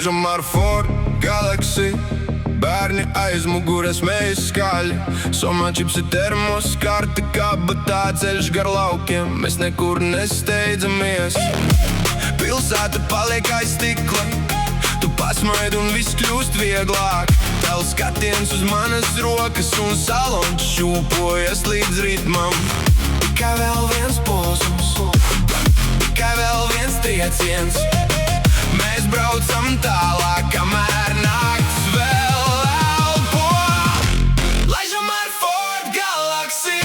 Laižam ar Ford Galaxy, bērni aiz muguras mēs skaļi. Somā čipsi termos, karti kabatā, ceļš gar laukiem, mēs nekur nesteidzamies. Pilsēta paliek aiz stikla, tu pasmaidi un viss kļūst vieglāk. Tev skatiens uz manas rokas un salons šūpojas līdz ritmam. Tikai vēl viens posms, tikai vēl viens trieciens. Mēs braucam tālāk, kamēr nakts vēl elpo. Laižam ar Ford Galaxy,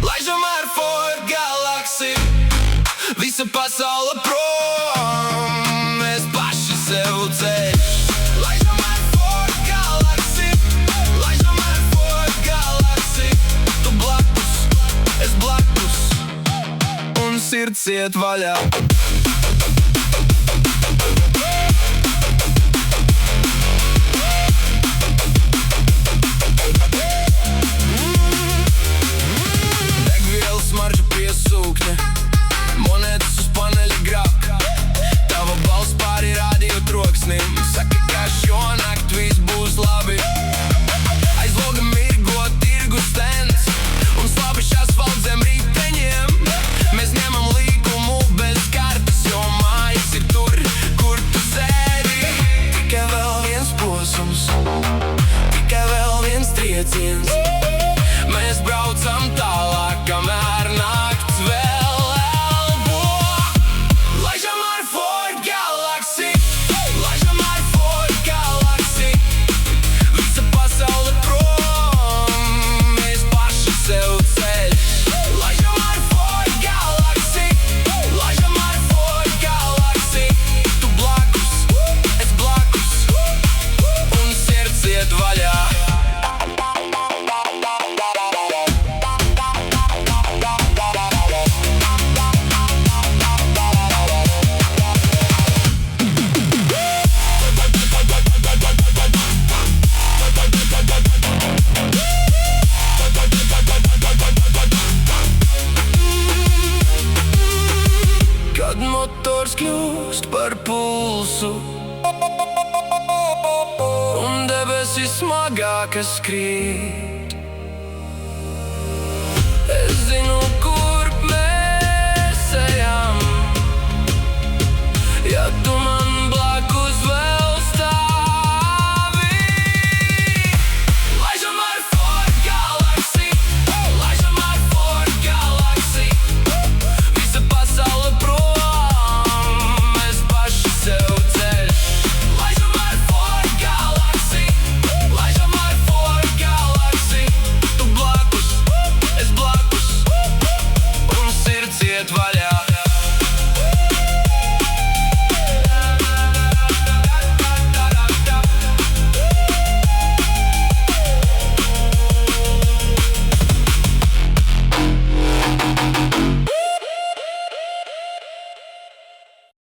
laižam ar Ford Galaxy. Visa pasaule prom, mēs paši sev ceļš. Laižam ar Ford Galaxy, laižam ar Ford Galaxy. Tu blakus, es blakus, un sirds iet vaļā. Smarža pie sūkņa, monētas uz paneļa grab. Tava balss pāri radio troksnim, saka, ka šonakt viss būs labi. Aiz loga mirgo tirgu stends un slāpeš asfalts zem riteņiem. Mēs ņemam līkumu bez kartes, jo mājas ir tur, kur tu sēdi. Tikai vēl viens posms, tikai vēl viens trieciens. Mēs braucam tālāk, kamēr nakts vēl elpo. Laižam ar Ford Galaxy, laižam ar Ford Galaxy. Visa pasaule prom, mēs paši sev ceļš. Laižam ar Ford Galaxy, laižam ar Ford Galaxy. Tu blakus, es blakus, un sirds iet vaļā. Kad motors kļūst par pulsu un debesis smagākas skrien.